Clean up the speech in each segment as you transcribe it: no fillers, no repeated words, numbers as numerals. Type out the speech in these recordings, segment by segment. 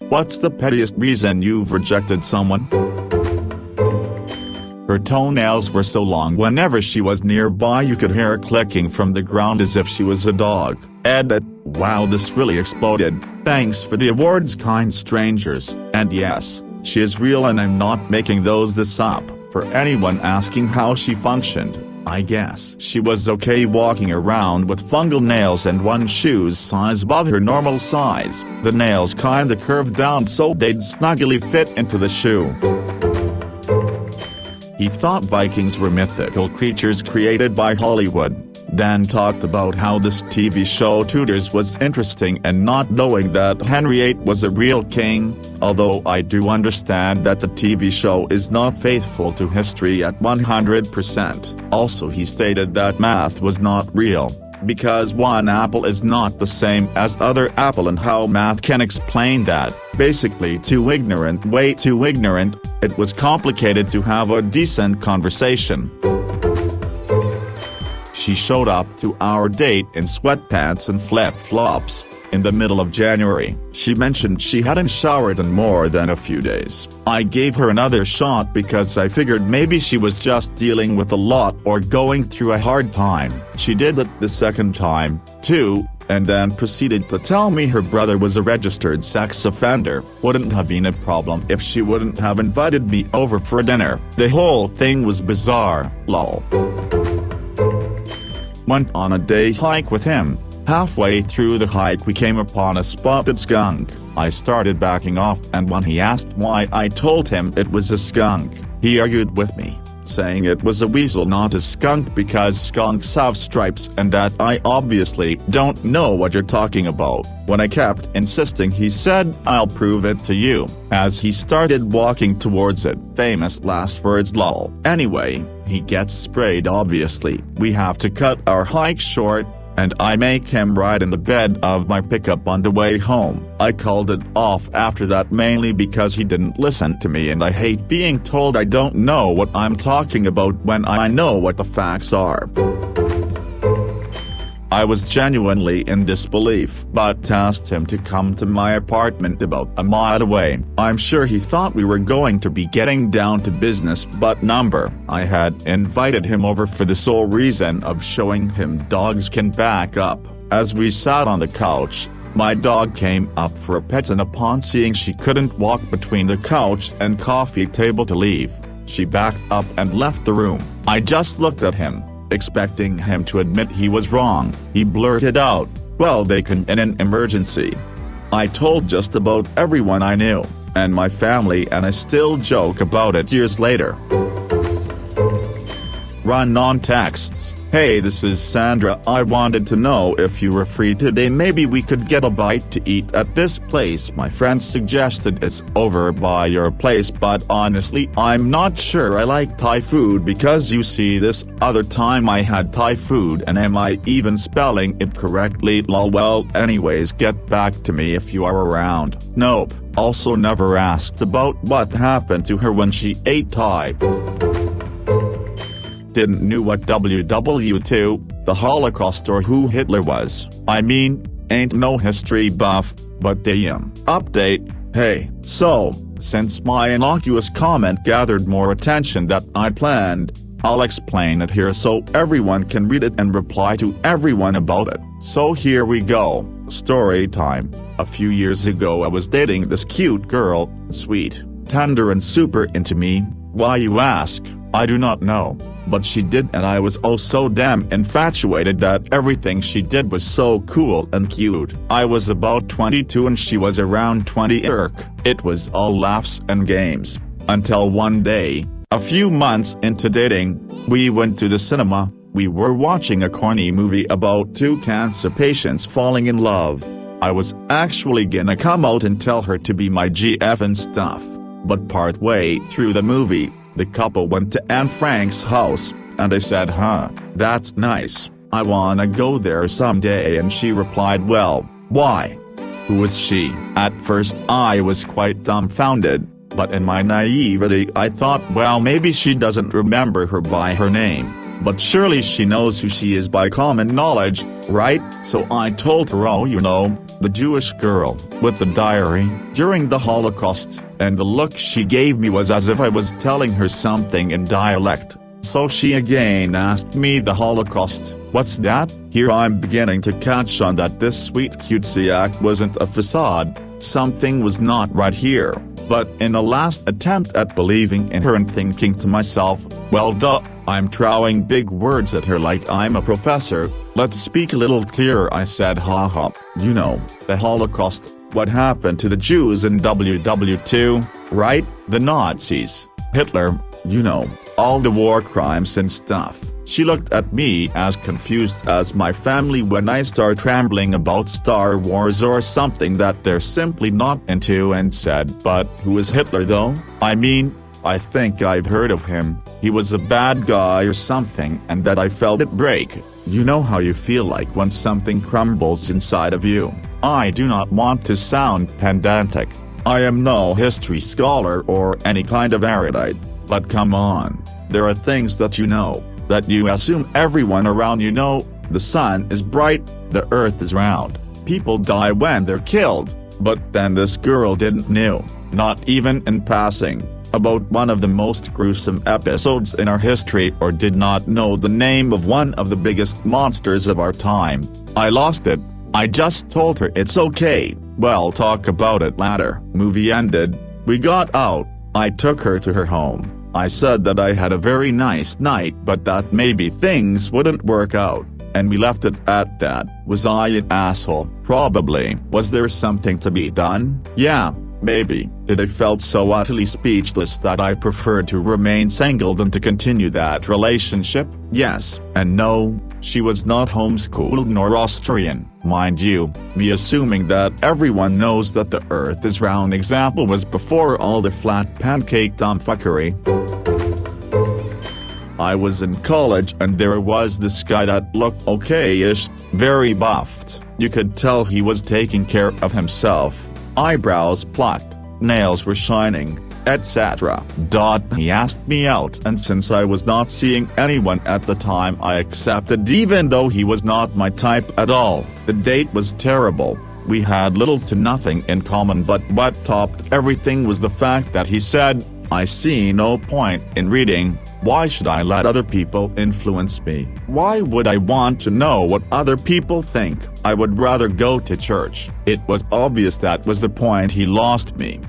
What's the pettiest reason you've rejected someone? Her toenails were so long whenever she was nearby you could hear her clicking from the ground as if she was a dog. Edit. Wow, this really exploded. Thanks for the awards, kind strangers. And yes, she is real and I'm not making this up. For anyone asking how she functioned, I guess she was okay walking around with fungal nails and one shoe's size above her normal size. The nails kinda curved down so they'd snugly fit into the shoe. He thought Vikings were mythical creatures created by Hollywood, then talked about how this TV show Tudors was interesting and not knowing that Henry VIII was a real king, although I do understand that the TV show is not faithful to history at 100%. Also he stated that math was not real, because one apple is not the same as other apple and how math can explain that. Basically too ignorant, way too ignorant. It was complicated to have a decent conversation. She showed up to our date in sweatpants and flip-flops. In the middle of January, she mentioned she hadn't showered in more than a few days. I gave her another shot because I figured maybe she was just dealing with a lot or going through a hard time. She did it the second time, too, and then proceeded to tell me her brother was a registered sex offender. Wouldn't have been a problem if she wouldn't have invited me over for dinner. The whole thing was bizarre, lol. Went on a day hike with him. Halfway through the hike we came upon a spotted skunk. I started backing off and when he asked why I told him it was a skunk, he argued with me, saying it was a weasel not a skunk because skunks have stripes and that I obviously don't know what you're talking about. When I kept insisting he said, "I'll prove it to you," as he started walking towards it. Famous last words, lol. Anyway, he gets sprayed obviously. We have to cut our hike short, and I make him ride in the bed of my pickup on the way home. I called it off after that mainly because he didn't listen to me and I hate being told I don't know what I'm talking about when I know what the facts are. I was genuinely in disbelief but tasked him to come to my apartment about a mile away. I'm sure he thought we were going to be getting down to business but I had invited him over for the sole reason of showing him dogs can back up. As we sat on the couch, my dog came up for a pet and upon seeing she couldn't walk between the couch and coffee table to leave, she backed up and left the room. I just looked at him, expecting him to admit he was wrong. He blurted out, "Well, they can in an emergency." I told just about everyone I knew, and my family, and I still joke about it years later. Run on texts. Hey, this is Sandra. I wanted to know if you were free today. Maybe we could get a bite to eat at this place. My friends suggested it's over by your place, but honestly, I'm not sure I like Thai food because you see this other time I had Thai food and am I even spelling it correctly? Lol. Well, anyways, get back to me if you are around. Nope. Also never asked about what happened to her when she ate Thai. Didn't knew what WW2, the Holocaust or who Hitler was. I mean, ain't no history buff, but damn. Update. Hey, so, since my innocuous comment gathered more attention than I planned, I'll explain it here so everyone can read it and reply to everyone about it. So here we go. Story time. A few years ago I was dating this cute girl, sweet, tender and super into me. Why you ask? I do not know. But she did and I was oh so damn infatuated that everything she did was so cool and cute. I was about 22 and she was around 20. It was all laughs and games. Until one day, a few months into dating, we went to the cinema. We were watching a corny movie about two cancer patients falling in love. I was actually gonna come out and tell her to be my GF and stuff. But partway through the movie, the couple went to Anne Frank's house, and I said, "Huh, that's nice, I wanna go there someday," and she replied, "Well, why? Who is she?" At first I was quite dumbfounded, but in my naivety I thought well maybe she doesn't remember her by her name, but surely she knows who she is by common knowledge, right? So I told her, "Oh, you know, the Jewish girl, with the diary, during the Holocaust, and the look she gave me was as if I was telling her something in dialect. So she again asked me the Holocaust, what's that? Here I'm beginning to catch on that this sweet cutesy act wasn't a facade, something was not right here, but in a last attempt at believing in her and thinking to myself, well duh, I'm throwing big words at her like I'm a professor, let's speak a little clearer I said haha, you know, the Holocaust, what happened to the Jews in WW2, right, the Nazis, Hitler, you know, all the war crimes and stuff. She looked at me as confused as my family when I start rambling about Star Wars or something that they're simply not into and said, but who is Hitler though? I mean, I think I've heard of him, he was a bad guy or something, and that I felt it break. You know how you feel like when something crumbles inside of you. I do not want to sound pedantic. I am no history scholar or any kind of erudite, but come on, there are things that you know, that you assume everyone around you know. The sun is bright, the earth is round, people die when they're killed, but then this girl didn't know, not even in passing, about one of the most gruesome episodes in our history, or did not know the name of one of the biggest monsters of our time. I lost it. I just told her it's okay, we'll talk about it later. Movie ended, we got out, I took her to her home. I said that I had a very nice night but that maybe things wouldn't work out, and we left it at that. Was I an asshole? Probably. Was there something to be done? Yeah, maybe. Did I felt so utterly speechless that I preferred to remain single than to continue that relationship? Yes, and no, she was not homeschooled nor Austrian, mind you, me assuming that everyone knows that the earth is round example was before all the flat pancake dumbfuckery. I was in college and there was this guy that looked okay-ish, very buffed, you could tell he was taking care of himself, eyebrows plucked, nails were shining, etc. He asked me out and since I was not seeing anyone at the time I accepted even though he was not my type at all. The date was terrible, we had little to nothing in common, but what topped everything was the fact that he said, I see no point in reading, why should I let other people influence me? Why would I want to know what other people think? I would rather go to church. It was obvious that was the point he lost me.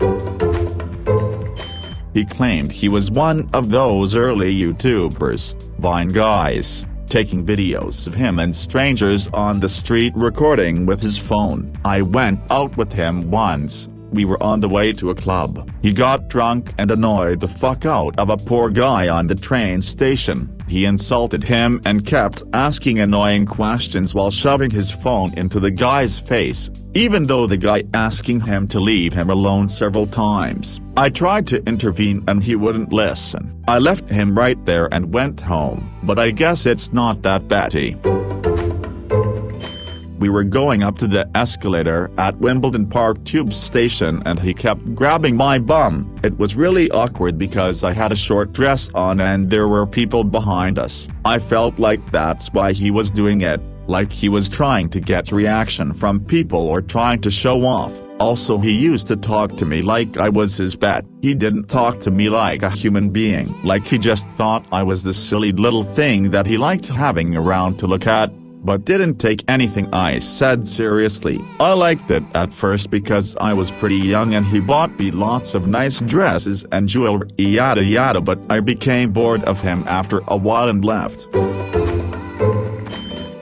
He claimed he was one of those early YouTubers, Vine guys, taking videos of him and strangers on the street recording with his phone. I went out with him once. We were on the way to a club. He got drunk and annoyed the fuck out of a poor guy on the train station. He insulted him and kept asking annoying questions while shoving his phone into the guy's face, even though the guy asking him to leave him alone several times. I tried to intervene and he wouldn't listen. I left him right there and went home, but I guess it's not that batty. We were going up to the escalator at Wimbledon Park Tube Station and he kept grabbing my bum. It was really awkward because I had a short dress on and there were people behind us. I felt like that's why he was doing it, like he was trying to get reaction from people or trying to show off. Also he used to talk to me like I was his pet. He didn't talk to me like a human being, like he just thought I was the silly little thing that he liked having around to look at, but didn't take anything I said seriously. I liked it at first because I was pretty young and he bought me lots of nice dresses and jewelry yada yada, but I became bored of him after a while and left.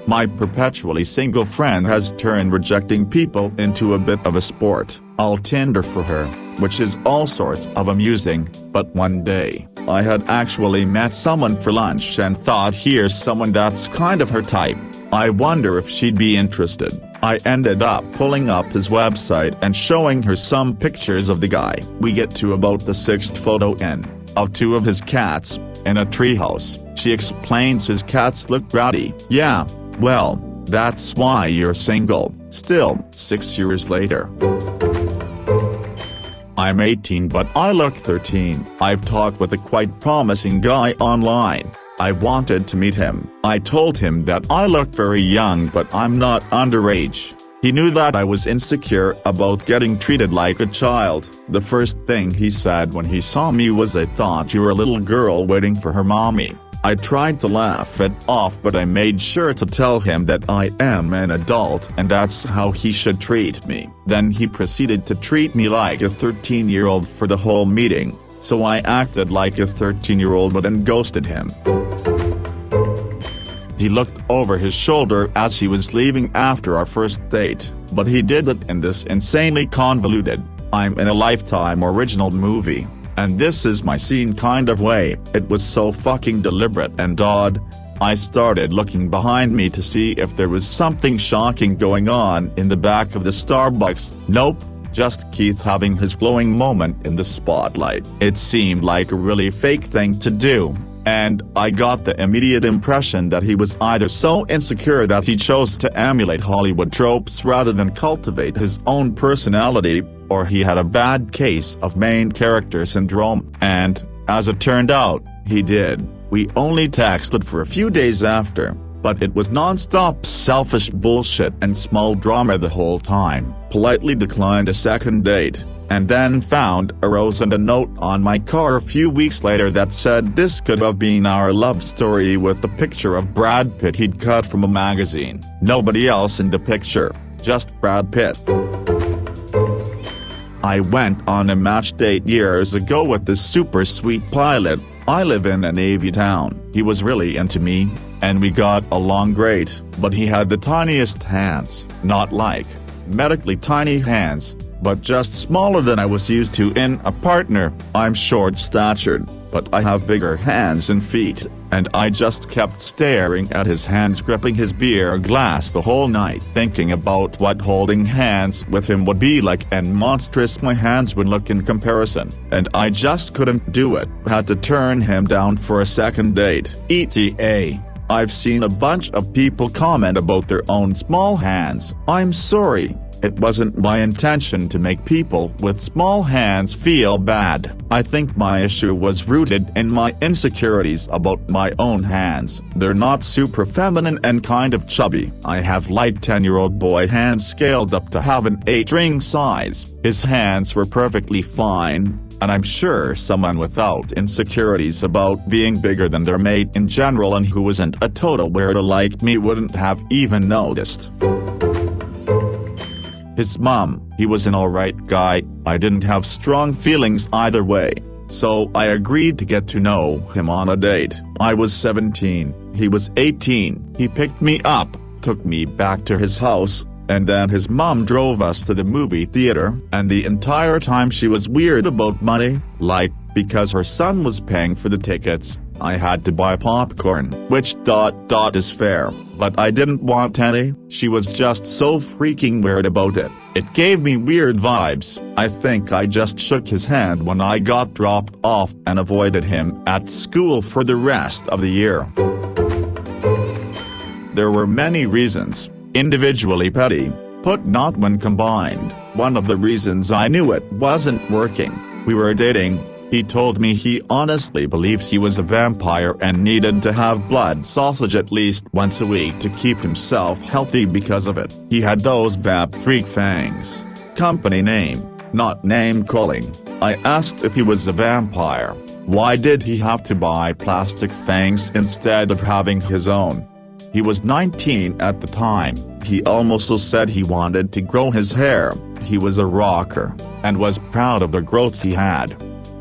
My perpetually single friend has turned rejecting people into a bit of a sport. I'll Tinder for her, which is all sorts of amusing, but one day, I had actually met someone for lunch and thought here's someone that's kind of her type. I wonder if she'd be interested. I ended up pulling up his website and showing her some pictures of the guy. We get to about the 6th photo in, of 2 of his cats, in a treehouse. She explains his cats look rowdy. Yeah, well, that's why you're single. Still, 6 years later. I'm 18 but I look 13. I've talked with a quite promising guy online. I wanted to meet him. I told him that I look very young but I'm not underage. He knew that I was insecure about getting treated like a child. The first thing he said when he saw me was, "I thought you were a little girl waiting for her mommy." I tried to laugh it off, but I made sure to tell him that I am an adult and that's how he should treat me. Then he proceeded to treat me like a 13-year-old for the whole meeting, so I acted like a 13-year-old but then ghosted him. He looked over his shoulder as he was leaving after our first date, but he did it in this insanely convoluted, I'm in a Lifetime original movie, and this is my scene kind of way. It was so fucking deliberate and odd. I started looking behind me to see if there was something shocking going on in the back of the Starbucks. Nope, just Keith having his glowing moment in the spotlight. It seemed like a really fake thing to do, and I got the immediate impression that he was either so insecure that he chose to emulate Hollywood tropes rather than cultivate his own personality, or he had a bad case of main character syndrome, and, as it turned out, he did. We only texted for a few days after, but it was non-stop selfish bullshit and small drama the whole time. Politely declined a second date, and then found a rose and a note on my car a few weeks later that said this could have been our love story, with the picture of Brad Pitt he'd cut from a magazine. Nobody else in the picture, just Brad Pitt. I went on a match date years ago with this super sweet pilot. I live in a Navy town. He was really into me, and we got along great, but he had the tiniest hands, not like medically tiny hands, but just smaller than I was used to in a partner. I'm short-statured, but I have bigger hands and feet, and I just kept staring at his hands gripping his beer glass the whole night, thinking about what holding hands with him would be like and monstrous my hands would look in comparison, and I just couldn't do it. Had to turn him down for a second date. ETA. I've seen a bunch of people comment about their own small hands. I'm sorry. It wasn't my intention to make people with small hands feel bad. I think my issue was rooted in my insecurities about my own hands. They're not super feminine and kind of chubby. I have like 10-year-old boy hands scaled up to have an 8-ring size. His hands were perfectly fine, and I'm sure someone without insecurities about being bigger than their mate in general and who isn't a total weirdo like me wouldn't have even noticed. His mom, he was an alright guy. I didn't have strong feelings either way, so I agreed to get to know him on a date. I was 17, he was 18. He picked me up, took me back to his house, and then his mom drove us to the movie theater, and the entire time she was weird about money, like, because her son was paying for the tickets, I had to buy popcorn, which ... is fair, but I didn't want any. She was just so freaking weird about it. It gave me weird vibes. I think I just shook his hand when I got dropped off and avoided him at school for the rest of the year. There were many reasons, individually petty, but not when combined. One of the reasons I knew it wasn't working. We were dating. He told me he honestly believed he was a vampire and needed to have blood sausage at least once a week to keep himself healthy because of it. He had those vamp freak fangs. Company name, not name calling. I asked if he was a vampire. Why did he have to buy plastic fangs instead of having his own? He was 19 at the time. He also said he wanted to grow his hair. He was a rocker, and was proud of the growth he had.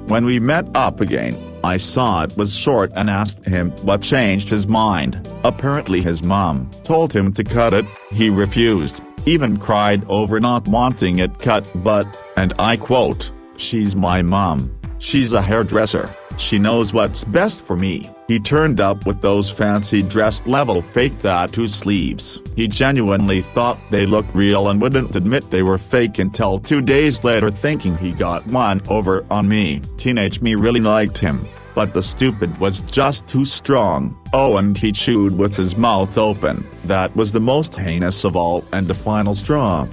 When we met up again, I saw it was short and asked him what changed his mind. Apparently his mom told him to cut it. He refused, even cried over not wanting it cut, but, and I quote, "She's my mom. She's a hairdresser. She knows what's best for me." He turned up with those fancy dressed level fake tattoo sleeves. He genuinely thought they looked real and wouldn't admit they were fake until 2 days later, thinking he got one over on me. Teenage me really liked him, but the stupid was just too strong. Oh, and he chewed with his mouth open. That was the most heinous of all and the final straw.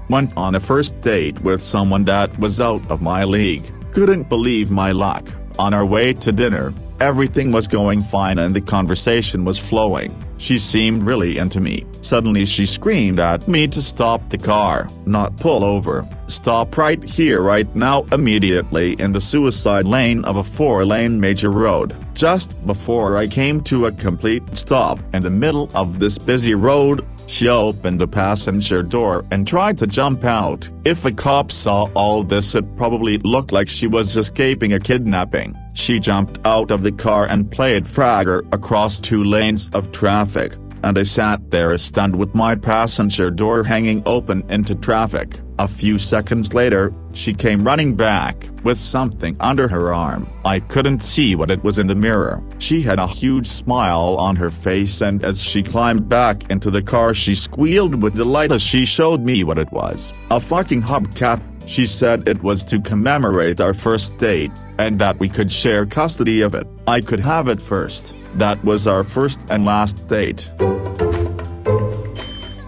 Went on a first date with someone that was out of my league. Couldn't believe my luck. On our way to dinner, everything was going fine and the conversation was flowing. She seemed really into me. Suddenly she screamed at me to stop the car, not pull over. Stop right here right now immediately in the suicide lane of a 4-lane major road. Just before I came to a complete stop in the middle of this busy road, she opened the passenger door and tried to jump out. If a cop saw all this, it probably looked like she was escaping a kidnapping. She jumped out of the car and played Fragger across 2 lanes of traffic, and I sat there stunned with my passenger door hanging open into traffic. A few seconds later, she came running back, with something under her arm. I couldn't see what it was in the mirror. She had a huge smile on her face, and as she climbed back into the car she squealed with delight as she showed me what it was. A fucking hubcap. She said it was to commemorate our first date, and that we could share custody of it. I could have it first. That was our first and last date.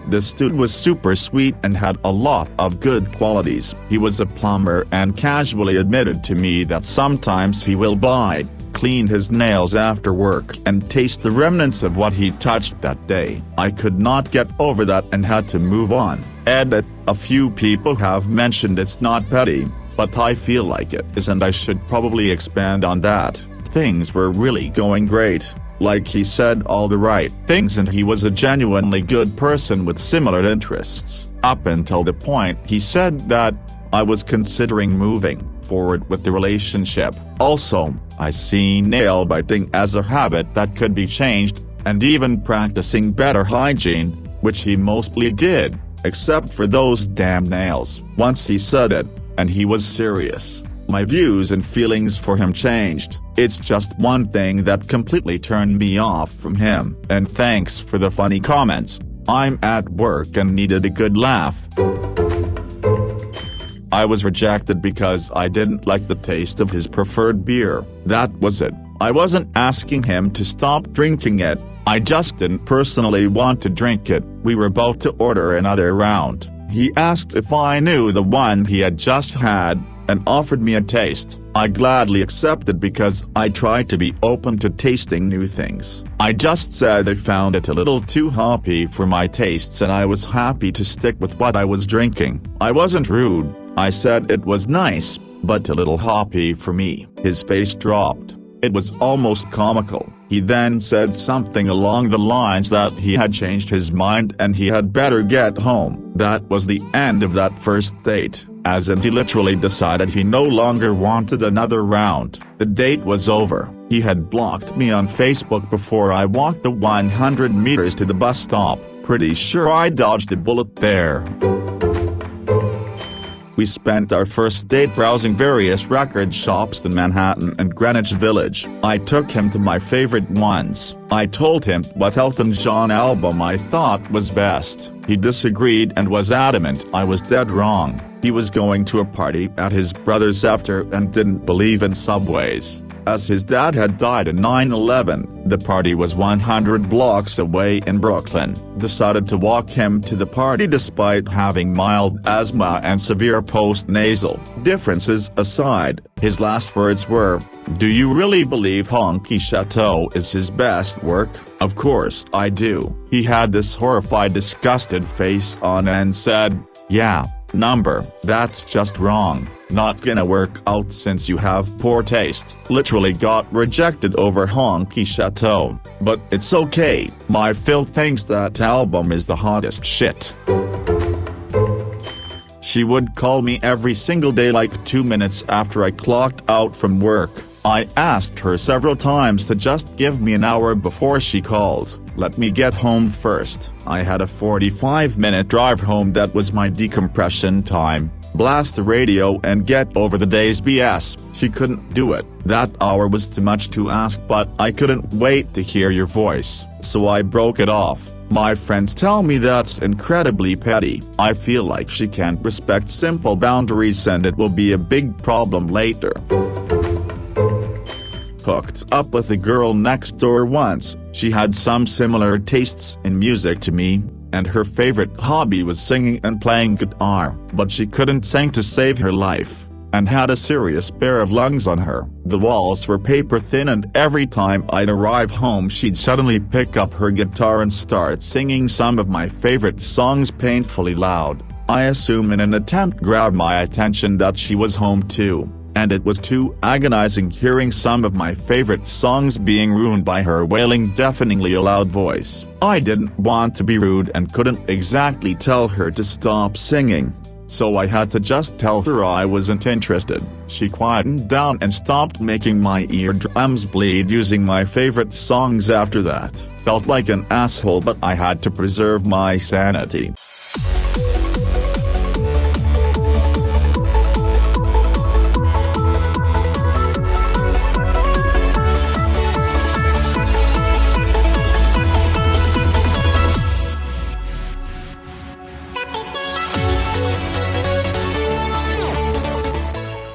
This dude was super sweet and had a lot of good qualities. He was a plumber and casually admitted to me that sometimes he will clean his nails after work and taste the remnants of what he touched that day. I could not get over that and had to move on. Edit: a few people have mentioned it's not petty, but I feel like it is, and I should probably expand on that. Things were really going great. Like, he said all the right things and he was a genuinely good person with similar interests, up until the point he said that I was considering moving forward with the relationship. Also, I see nail biting as a habit that could be changed, and even practicing better hygiene, which he mostly did, except for those damn nails. Once he said it, and he was serious, my views and feelings for him changed. It's just one thing that completely turned me off from him. And thanks for the funny comments. I'm at work and needed a good laugh. I was rejected because I didn't like the taste of his preferred beer. That was it. I wasn't asking him to stop drinking it. I just didn't personally want to drink it. We were about to order another round. He asked if I knew the one he had just had, and offered me a taste. I gladly accepted because I tried to be open to tasting new things. I just said I found it a little too hoppy for my tastes and I was happy to stick with what I was drinking. I wasn't rude. I said it was nice, but a little hoppy for me. His face dropped. It was almost comical. He then said something along the lines that he had changed his mind and he had better get home. That was the end of that first date, as in he literally decided he no longer wanted another round. The date was over. He had blocked me on Facebook before I walked the 100 meters to the bus stop. Pretty sure I dodged a bullet there. We spent our first date browsing various record shops in Manhattan and Greenwich Village. I took him to my favorite ones. I told him what Elton John album I thought was best. He disagreed and was adamant I was dead wrong. He was going to a party at his brother's after and didn't believe in subways. As his dad had died in 9/11, the party was 100 blocks away in Brooklyn. Decided to walk him to the party despite having mild asthma and severe post-nasal differences aside. His last words were, "Do you really believe Honky Chateau is his best work?" Of course I do. He had this horrified, disgusted face on and said, "Yeah, number, that's just wrong. Not gonna work out since you have poor taste." Literally got rejected over Honky Chateau. But it's okay, my Phil thinks that album is the hottest shit. She would call me every single day like 2 minutes after I clocked out from work. I asked her several times to just give me an hour before she called. Let me get home first. I had a 45-minute drive home that was my decompression time. Blast the radio and get over the day's BS. She couldn't do it. That hour was too much to ask, but I couldn't wait to hear your voice, so I broke it off. My friends tell me that's incredibly petty. I feel like she can't respect simple boundaries and it will be a big problem later. Hooked up with a girl next door once. She had some similar tastes in music to me, and her favorite hobby was singing and playing guitar, but she couldn't sing to save her life. and had a serious pair of lungs on her. The walls were paper thin, and every time I'd arrive home she'd suddenly pick up her guitar and start singing some of my favorite songs painfully loud. I assume in an attempt to grab my attention that she was home too, and it was too agonizing hearing some of my favorite songs being ruined by her wailing deafeningly loud voice. I didn't want to be rude and couldn't exactly tell her to stop singing, so I had to just tell her I wasn't interested. She quietened down and stopped making my eardrums bleed using my favorite songs after that. Felt like an asshole, but I had to preserve my sanity.